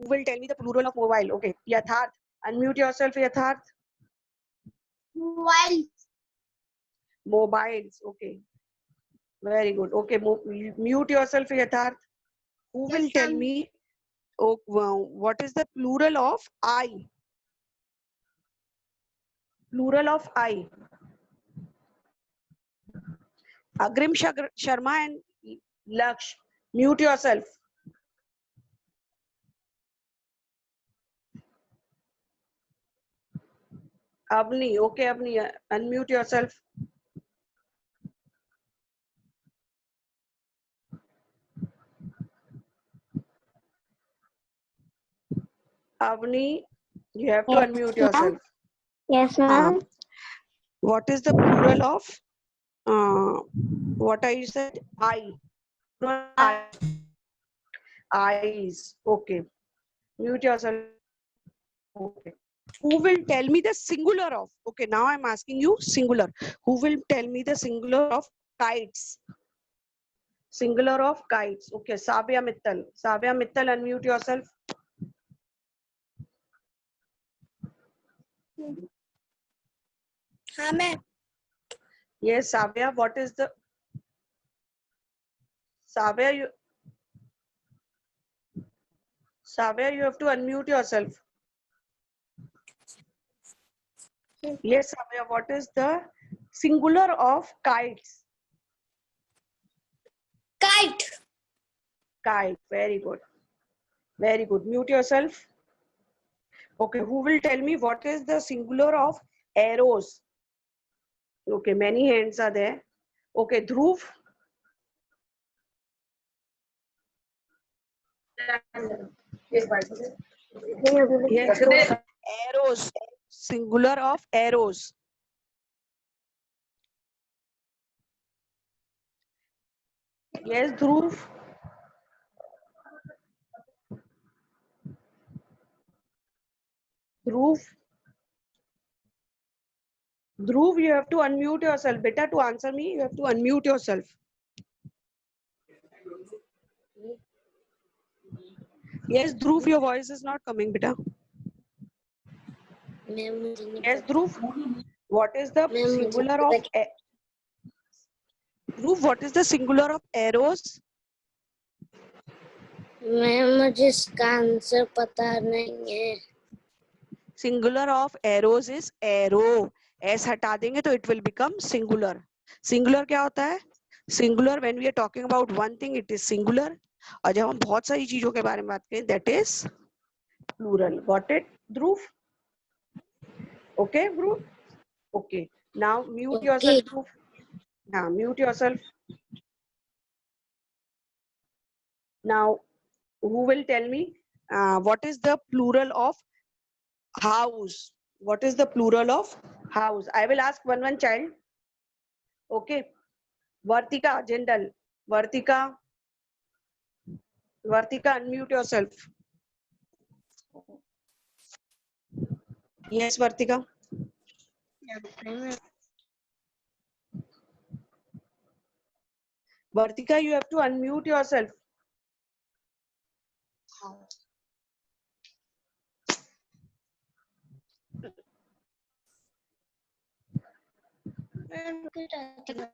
will tell me the plural of mobile? Okay, Yatharth. Unmute yourself, Yatharth. Mobile. Mobiles. Okay. Very good. Okay, mute yourself, Yatharth. Who will tell me? Oh, wow. What is the plural of I? Plural of I. Agrim Sharma and Laksh. Mute yourself. Avni. Okay, Avni. Unmute yourself. Avni, you have to unmute yourself. Yes, ma'am. What is the plural of what I said? I. Eyes. Okay. Mute yourself. Okay. Who will tell me the singular of? Okay, now I'm asking you singular. Who will tell me the singular of kites? Singular of kites. Okay, Sabya Mittal. Sabya Mittal, unmute yourself. हाँ मैं. Yes, Sabya, what is the Sabya, you have to unmute yourself. Yes, Sabya, what is the singular of kites? Kite. Kite. Very good. Very good. Mute yourself. Okay, who will tell me what is the singular of arrows? Okay, many hands are there. Okay, Dhruv. Yes, Dhruv. Arrows. Singular of arrows. Yes, Dhruv. Dhruv. Dhruv, you have to unmute yourself. Beta, to answer me, you have to unmute yourself. Yes, Dhruv, your voice is not coming, beta. Yes, Dhruv. What is the singular of Dhruv, what is the singular of arrows? Ma'am मुझे इसका answer पता नहीं है. Singular of arrows is arrow. S हटा देंगे तो it will become singular. Singular क्या होता है? Singular when we are talking about one thing, it is singular. और जब हम बहुत सारी चीजों के बारे में बात करें, that is plural. Got it, Dhruv? Okay, Dhruv? Okay. Now mute yourself, Dhruv. Now mute yourself. Now, who will tell me what is the plural of house? What is the plural of house? I will ask one child. Okay. Vartika, Jindal. Vartika, unmute yourself. Yes, Vartika. Vartika, you have to unmute yourself.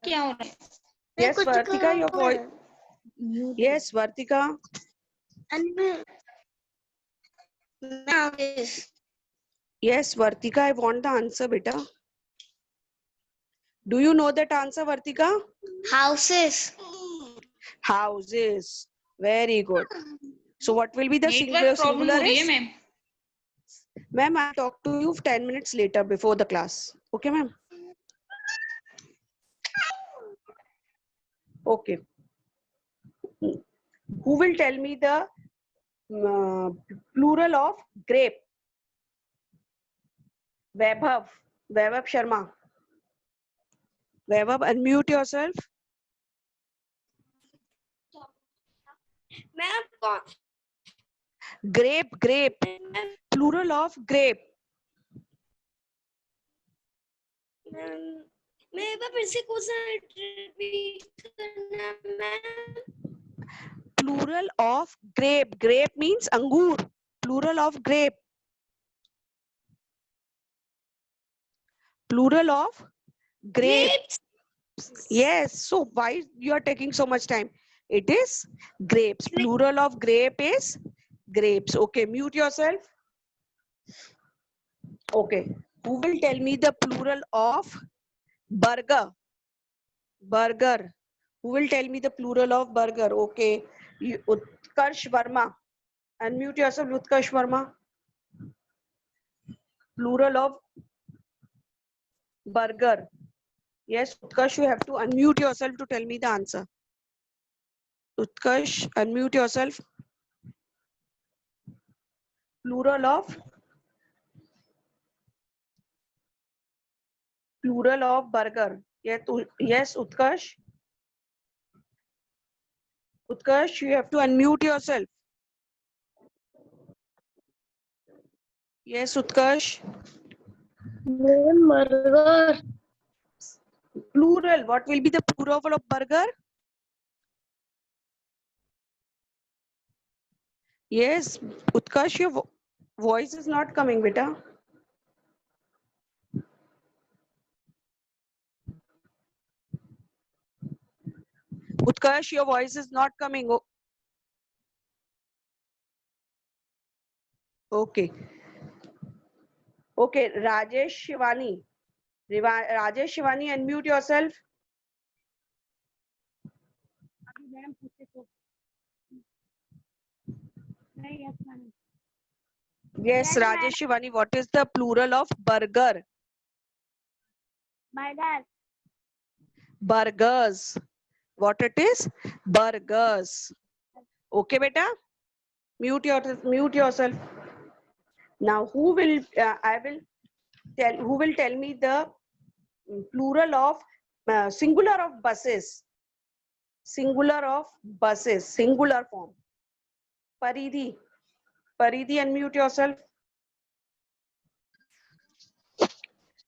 क्या हो रहा है? Yes, Vartika, your voice. Yes, Vartika. Yes, Vartika, I want the answer, beta. Do you know that answer, Vartika? Houses. Houses. Very good. So what will be the singular? Ma'am, I'll talk to you 10 minutes later before the class. Okay, ma'am? Okay. Who will tell me the plural of grape? Vaibhav Sharma. Vaibhav, unmute yourself. Ma'am, Grape. Plural of grape. मैं एक बार फिर से question repeat करना ma'am. Plural of grape. Grape means अंगूर. plural of grape? Plural of grape. Yes. So why you are taking so much time? It is grapes. Plural of grape is grapes. Okay, mute yourself. Okay. Who will tell me the plural of burger? Burger. Who will tell me the plural of burger? Okay. Utkarsh Verma. Unmute yourself, Utkarsh Verma. Plural of burger. Yes, Utkarsh, you have to unmute yourself to tell me the answer. Utkarsh, unmute yourself. Plural of burger. Yes, Utkarsh. Utkarsh, you have to unmute yourself. Yes, Utkarsh. Burger. Plural. What will be the plural of burger? Yes, Utkarsh, your voice is not coming, beta. Utkarsh, your voice is not coming. Okay. Okay, Rajesh Shivani. Rajesh Shivani, unmute yourself. Yes, Rajesh Shivani, what is the plural of burger? Burger. Burgers. What it is? Burgers. Okay, beta? Mute yourself. Now, who will tell me the plural of singular of buses? Singular of buses. Singular form. Paridhi. Paridhi, unmute yourself.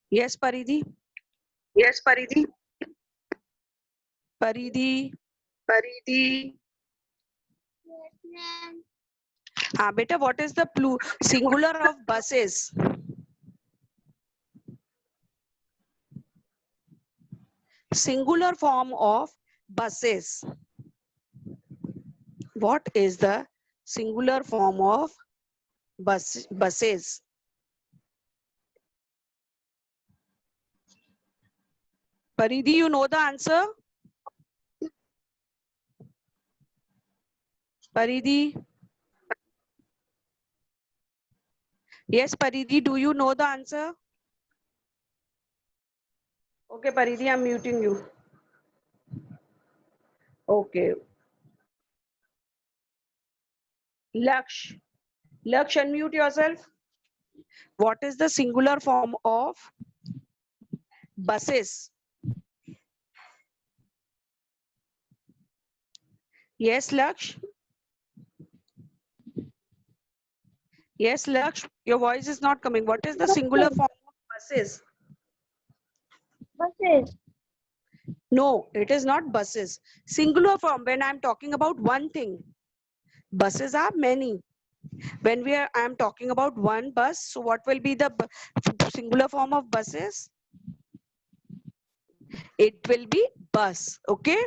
Yes, Paridhi. Yes, Paridhi. Paridhi. Paridhi. Beta, what is the singular of buses? Singular form of buses. What is the singular form of buses? Paridhi, you know the answer? Paridhi? Yes, Paridhi, do you know the answer? Okay, Paridhi, I'm muting you. Okay. Laksh. Laksh, unmute yourself. What is the singular form of buses? Yes, Laksh. Yes, Laksh, your voice is not coming. What is the singular form of buses? Buses. No, it is not buses. Singular form, when I'm talking about one thing. Buses are many. When I'm talking about one bus, so what will be the singular form of buses? It will be bus. Okay.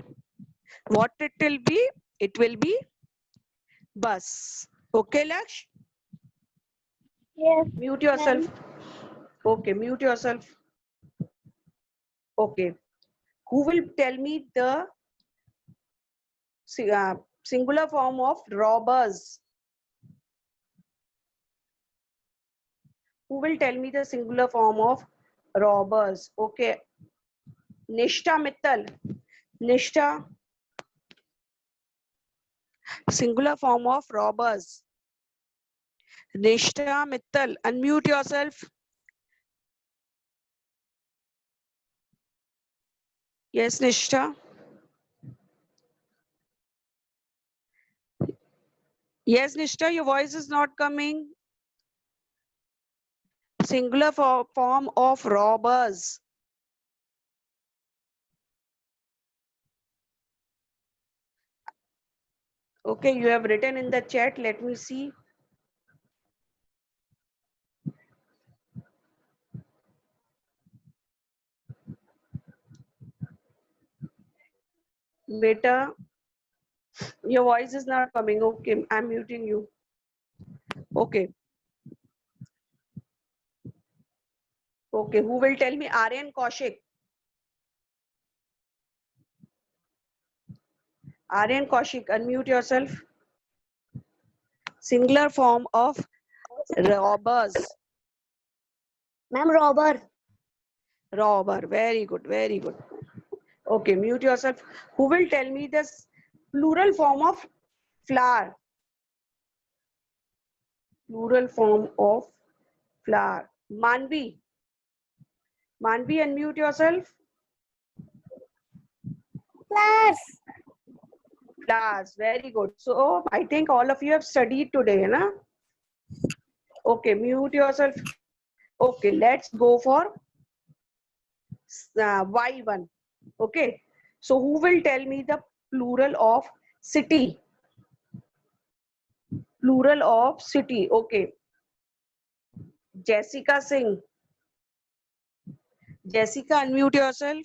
What it will be? It will be bus. Okay, Laksh? Yes. Mute yourself. Okay, mute yourself. Okay. Who will tell me the singular form of robbers? Who will tell me the singular form of robbers? Okay. Nishta Mittal. Nishta. Singular form of robbers. Nishta Mittal. Unmute yourself. Yes, Nishta. Yes, Nishta, your voice is not coming. Singular form of robbers. Okay, you have written in the chat. Let me see. Beta, your voice is not coming. Okay, I'm muting you. Okay. Okay, who will tell me? Aryan Kaushik. Aryan Kaushik, unmute yourself. Singular form of robbers. Ma'am, robber. Robber. Very good, very good. Okay, mute yourself. Who will tell me this plural form of flower? Plural form of flower. Manvi. Manvi, unmute yourself. Class. Flowers. Very good. So I think all of you have studied today, na? Okay, mute yourself. Okay, let's go for Y1. Okay. So who will tell me the plural of city? Plural of city. Okay. Jessica Singh. Jessica, unmute yourself.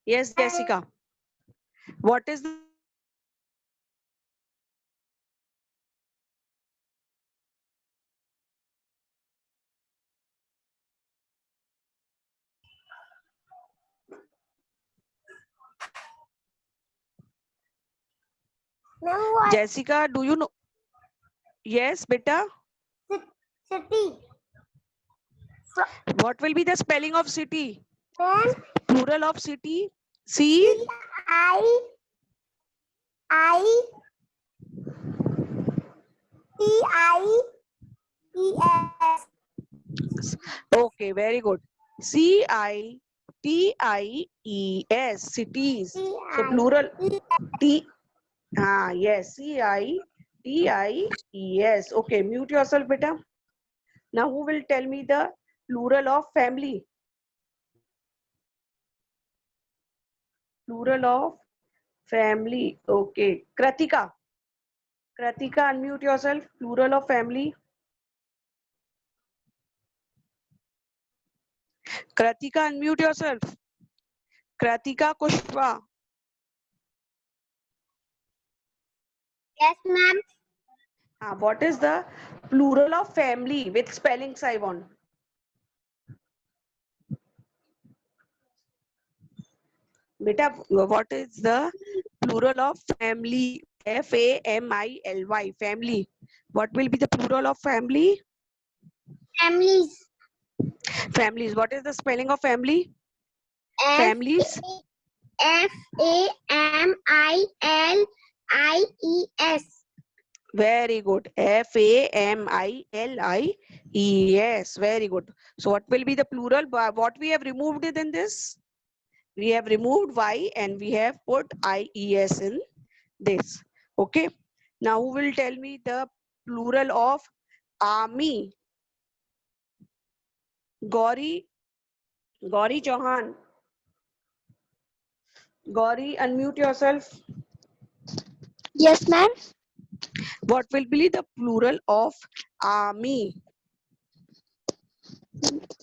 Yes, Jessica. What is the Ma'am, what? Jessica, do you know? Yes, beta. City. What will be the spelling of city? Ma'am, Plural of city. C. Cities. Okay, very good. Cities. Cities. So plural T. Yes. Cities. Okay, mute yourself, beta. Now, who will tell me the plural of family? Plural of family. Okay. Kratika. Kratika, unmute yourself. Plural of family. Kratika, unmute yourself. Kratika Kushwa. Yes, ma'am. What is the plural of family with spellings I want? Beta, what is the plural of family? Family. Family. What will be the plural of family? Families. Families. What is the spelling of family? F Families. Families. Very good. Families. Very good. So what will be the plural? What we have removed it in this? We have removed Y and we have put IES in this. Okay. Now who will tell me the plural of army? Gauri Chauhan. Gauri, unmute yourself. Yes, ma'am. What will be the plural of army?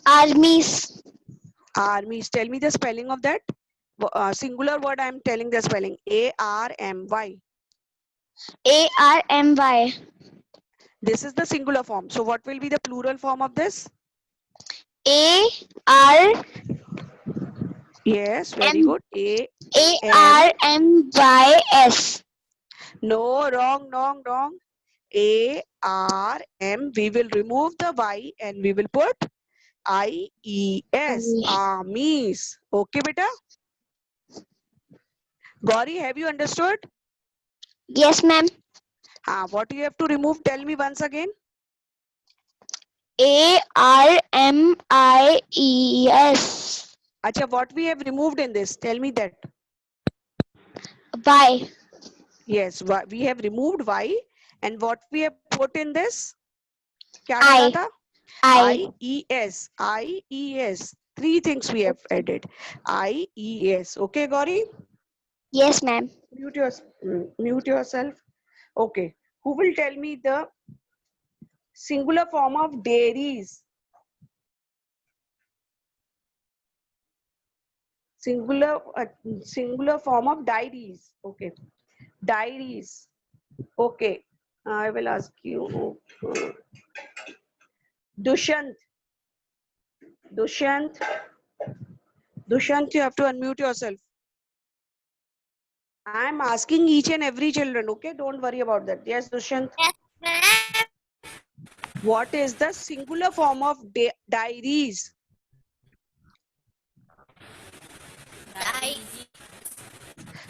Armies. Armies. Tell me the spelling of that. Singular word I am telling the spelling. ARMY. ARMY. This is the singular form. So what will be the plural form of this? AR. Yes, very good. ARMYS. No, wrong. ARM. We will remove the Y and we will put IES. Armies. Okay, beta? Gauri, have you understood? Yes, ma'am. What you have to remove? Tell me once again. ARMIES. Acha, what we have removed in this? Tell me that. Y. Yes, we have removed Y and what we have put in this? Kya I. डाला था? I. IES. Three things we have added. IES. Okay, Gauri? Yes, ma'am. Mute yourself. Okay. Who will tell me the singular form of dairies? singular form of diaries. Okay, diaries. Okay, I will ask you. Dushyant. Dushyant. Dushyant, you have to unmute yourself. I am asking each and every children. Okay, don't worry about that. Yes, Dushyant. Yes, ma'am. What is the singular form of diaries?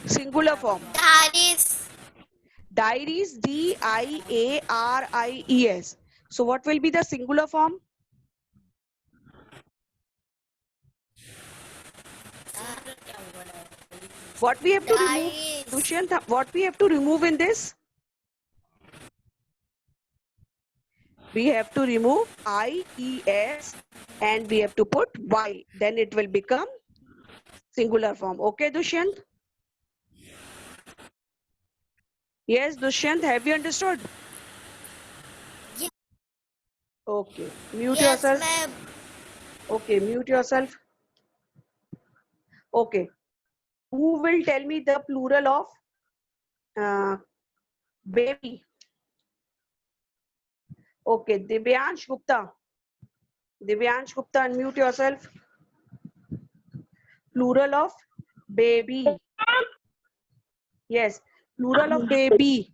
Singular form. Diaries. Diaries, diaries. So what will be the singular form? What we have to remove, Diaries. Dushyant, what we have to remove in this? We have to remove IES and we have to put Y. Then it will become singular form. Okay, Dushyant? Yes, Dushyant, have you understood? Yes. Okay, mute Yes, yourself. ma'am. Okay, mute yourself. Okay, who will tell me the plural of baby? Okay, Divyansh Gupta. Divyansh Gupta, unmute yourself. Plural of baby. Yes, plural of baby.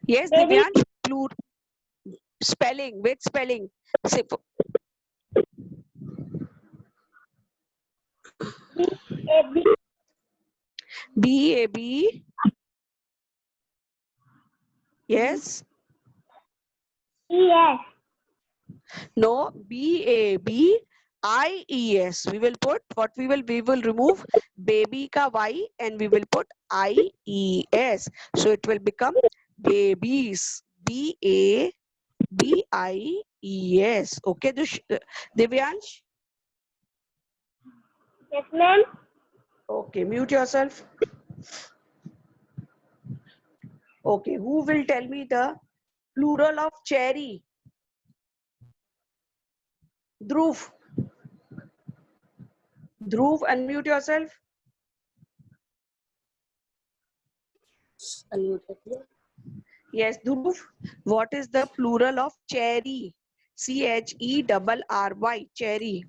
Yes, Divyansh, spelling, with spelling. Say, B-A-B. Yes. Yes. No, B-A-B-I-E-S. We will put what we will remove baby ka Y and we will put I-E-S. So it will become babies. B-A-B-I-E-S. Okay, Divyansh? Yes, ma'am. Okay, mute yourself. Okay, who will tell me the plural of cherry? Dhruv. Dhruv, unmute yourself. Yes, Dhruv. What is the plural of cherry? CHERRY. Cherry.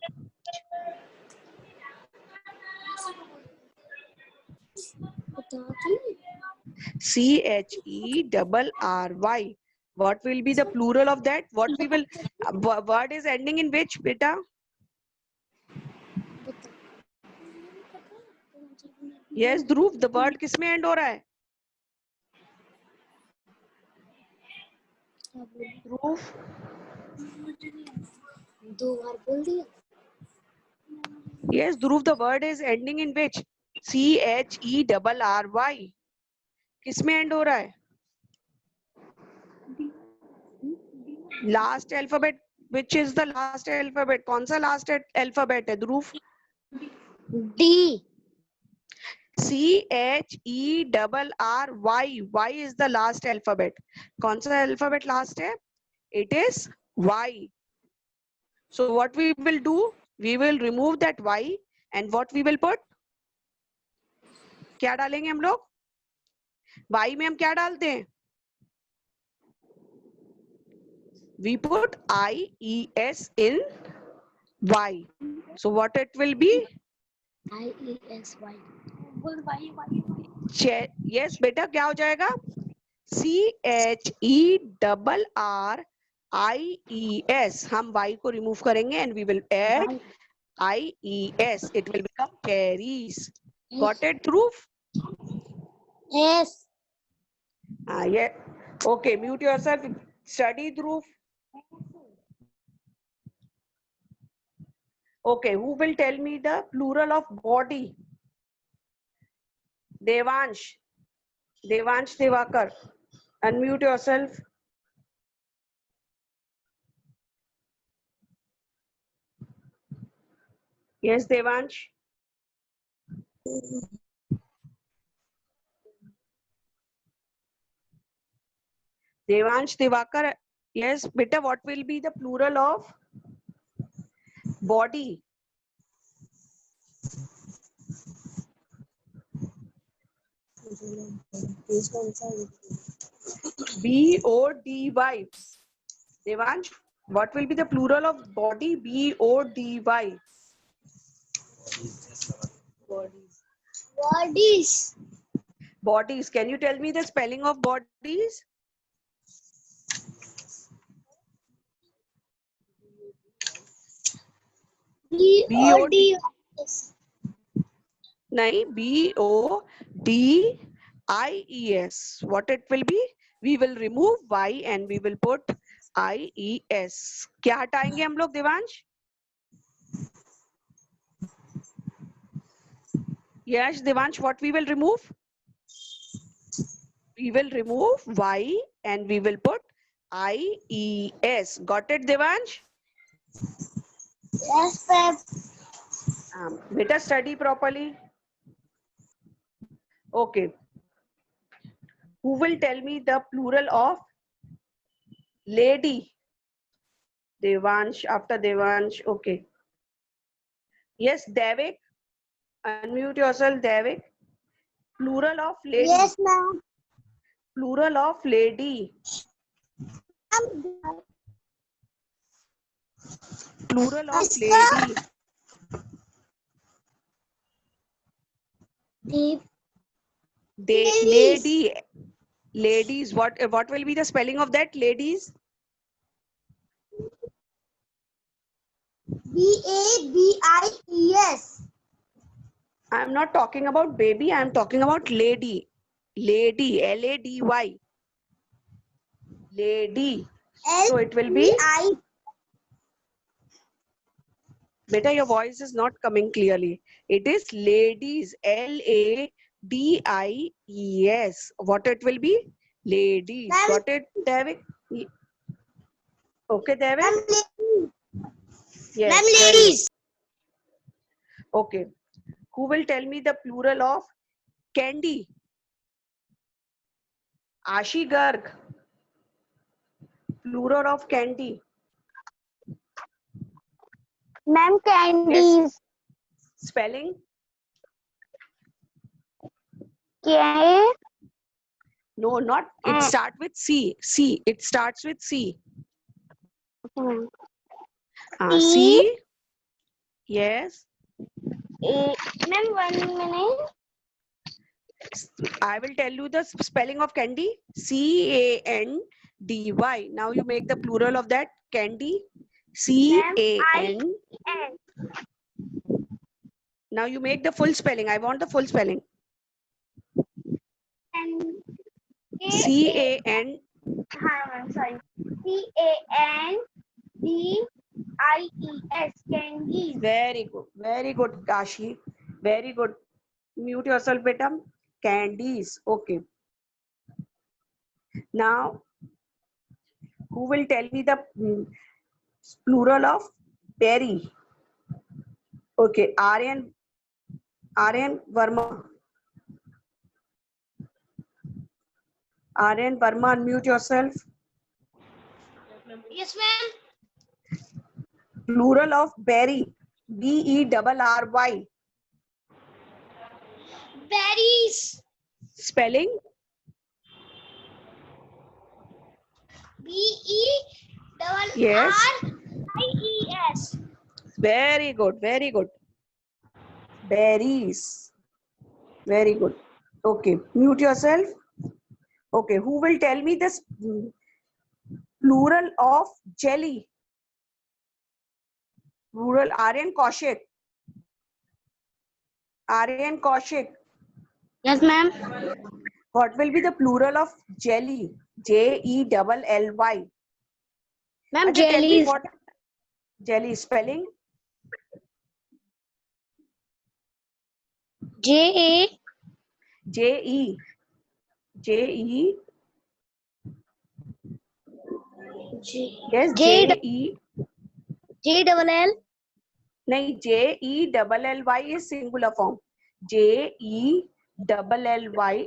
CHERRY. What will be the plural of that? What we will, word is ending in which, beta? Yes, Dhruv, the word किसमें end हो रहा है? Dhruv, दो बार बोल दिया. yes, Dhruv, the word is ending in which? CHERRY. किसमें end हो रहा है? Last alphabet, which is the last alphabet? कौन सा last alphabet है, Dhruv? D. CHERRY. Y is the last alphabet. कौन सा alphabet last है? It is Y. So what we will do? We will remove that Y and what we will put? क्या डालेंगे हम लोग? Y में हम क्या डालते हैं? We put IES in Y. So what it will be? IESY. Yes, बेटा क्या हो जाएगा? CHERRIES. हम Y को remove करेंगे and we will add IES. It will become cherries. Got it, Dhruv? Yes. Yeah. Okay, mute yourself. Study, Dhruv. Okay, who will tell me the plural of body? Devansh. Devansh Devakar. Unmute yourself. Yes, Devansh. Devansh Devakar, Yes, beta, what will be the plural of body? B-O-D-Y. Devansh, what will be the plural of body? B-O-D-Y. Bodies. Bodies. Can you tell me the spelling of bodies? B-O-D. Nahi, B-O-D-I-E-S. What it will be? We will remove Y and we will put I-E-S. क्या हटाएंगे हम लोग Devansh? Yes, Devansh, what we will remove? We will remove Y and we will put I-E-S. Got it, Devansh? Yes, ma'am. Beta, study properly. Okay. Who will tell me the plural of lady? Devansh, after Devansh. Okay. Yes, Devik. Unmute yourself, Devik. Plural of lady. Yes, ma'am. Plural of lady. Plural of lady. Lady. Ladies. What will be the spelling of that? Ladies. B-A-B-I-E-S. I am not talking about baby. I am talking about lady. Lady. L-A-D-Y. Lady. So it will be. Beta, your voice is not coming clearly. It is ladies. L-A-D-I-E-S. What it will be? Ladies. Got it, Devik? Okay, Devik? Yes. Ma'am, very ladies. good. Okay. Who will tell me the plural of candy? Ashi Garg. Plural of candy. Ma'am, candies. Yes. Spelling? K. No, not. It starts with C. C. It starts with C. C. Yes. Ma'am, 1 minute. I will tell you the spelling of candy. C-A-N-D-Y. Now you make the plural of that. Candy. C-A-N. Now you make the full spelling. I want the full spelling. C-A-N. Sorry. C-A-N-D-I-E-S. Candies. Very good. Very good, Kashi. Very good. Mute yourself, beta. Candies. Okay. Now, who will tell me the plural of berry? Okay. Aryan Verma. Aryan Verma, unmute yourself. Yes, ma'am. Plural of berry. B-E-R-R-Y. Berries. Spelling? Yes. B-E-R-R-I-E-S. Very good. Very good. Berries. Very good. Okay. Mute yourself. Okay. Who will tell me this plural of jelly? Plural. Aryan Kaushik. Aryan Kaushik. Yes, ma'am. What will be the plural of jelly? J-E-L-L-Y. Ma'am, Tell me jellies. what jelly spelling? J-A. J-E. J-E. Yes, J-E. J-double-L. No, J-E-L-L-Y is singular form. J-E-L-L-Y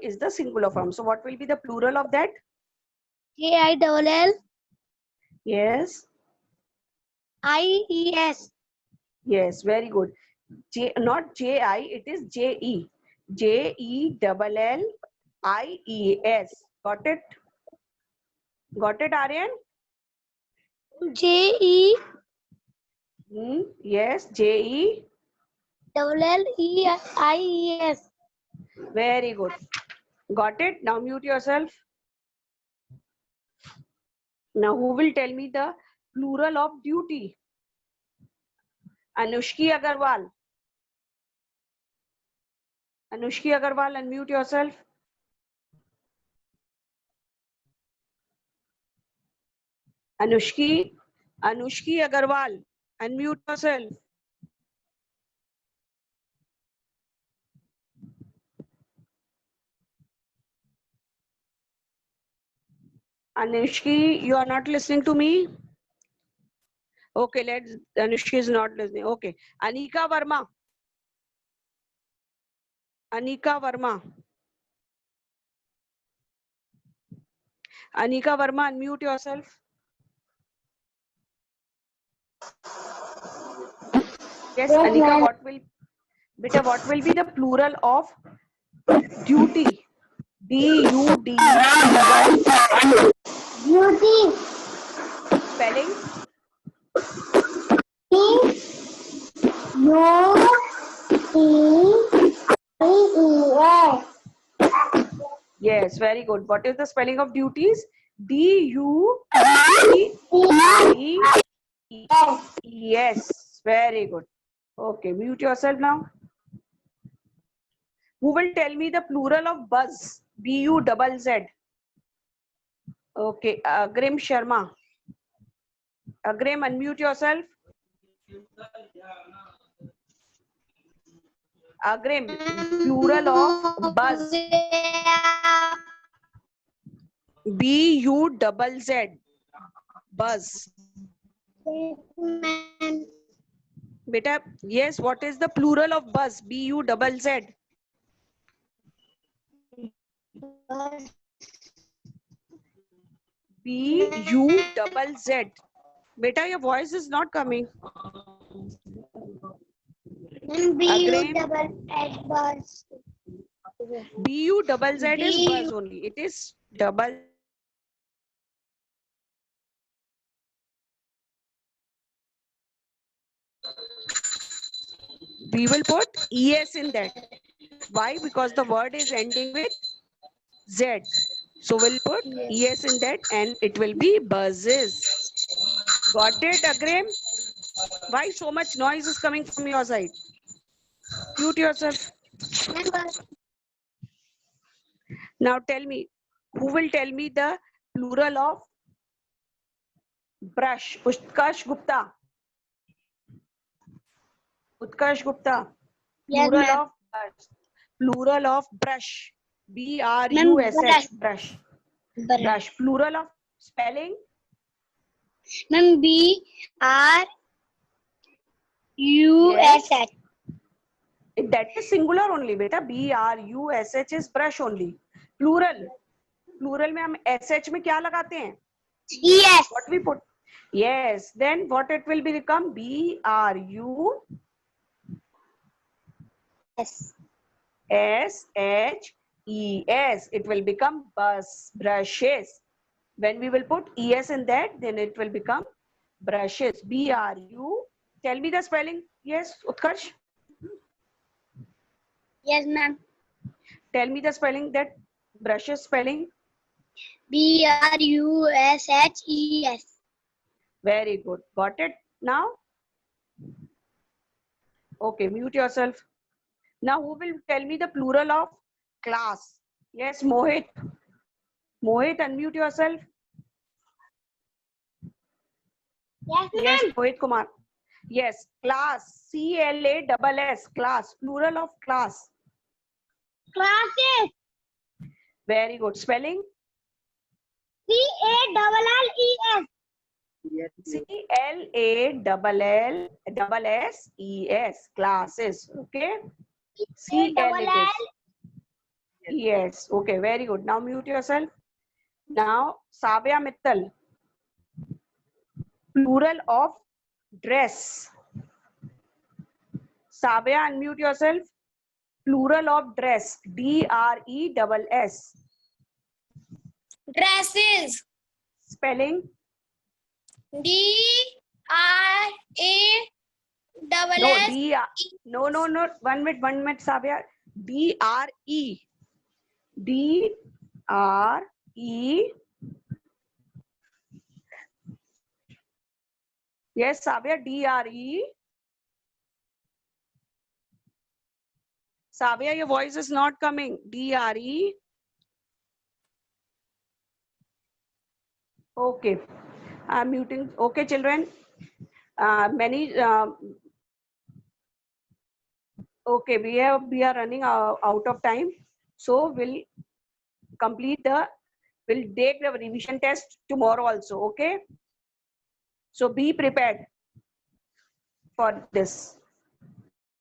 is the singular form. So what will be the plural of that? J-I-double-L. Yes. IES. Yes, very good. J, not JI, it is JE. JELLIES. Got it? Got it, Aryan? JE Yes, JE. IES. Very good. Got it? Now mute yourself. Now who will tell me the plural of duty? Anushki Agarwal. Anushki Agarwal, unmute yourself. Anushki Agarwal, unmute yourself. Anushki, you are not listening to me? Okay, Anushki is not listening. Okay. Anika Verma. Anika Verma. Anika Verma, unmute yourself. Yes, Anika, what will be the plural of duty? DUTY. Duty. Spelling? DUTIES. Yes, very good. What is the spelling of duties? DUTIES. Very good. Okay, mute yourself now. Who will tell me the plural of buzz? BUZZ. Okay, Agrim Sharma. Agrim, unmute yourself. Agrim, plural of buzz. BUZZ. Buzz. Beta, yes, what is the plural of buzz? BUZZ. BUZZ. Beta, your voice is not coming. Agrim, BUZZ is buzz only. It is double. We will put ES in that. Why? Because the word is ending with Z. So we'll put ES in that and it will be buzzes. Got it, Agrim? Why so much noise is coming from your side? Mute yourself. Now tell me, who will tell me the plural of brush? Utkarsh Gupta. Utkarsh Gupta. Yes, Plural ma'am. of brush. Plural of brush. BRUSH. Brush. Brush. Plural of spelling. Ma'am, BRUSH. Yes. That is singular only, beta. BRUSH is brush only. Plural. Plural में हम SH में क्या लगाते हैं? Yes. What we put? Yes. Then what it will become? BRUSHES. It will become bus, brushes. When we will put ES in that, then it will become brushes. BRU. Tell me the spelling. Yes, Utkarsh. Yes, ma'am. Tell me the spelling, that brushes spelling. BRUSHES. Very good. Got it now? Okay, mute yourself. Now who will tell me the plural of class? Yes, Mohit. Mohit, unmute yourself. Yes, Yes, ma'am. Mohit Kumar. Yes, class. CLASS. Class. Plural of class. Classes. Very good. Spelling? CALLES. CLASSES. Classes. Okay. CL it is. Yes. Okay. Very good. Now mute yourself. Now Sabya Mittal. Plural of dress. Sabya, unmute yourself. Plural of dress. D-R-E-S-S. Dresses. Spelling. D-R-A-S-S. No, no. 1 minute, Sabya. D-R-E. D-R-E. Yes, Sabya, D-R-E. Sabya, your voice is not coming. D-R-E. Okay. I'm muting. Okay, children. Okay, we are running out of time. So we'll take the revision test tomorrow also. Okay. So be prepared for this.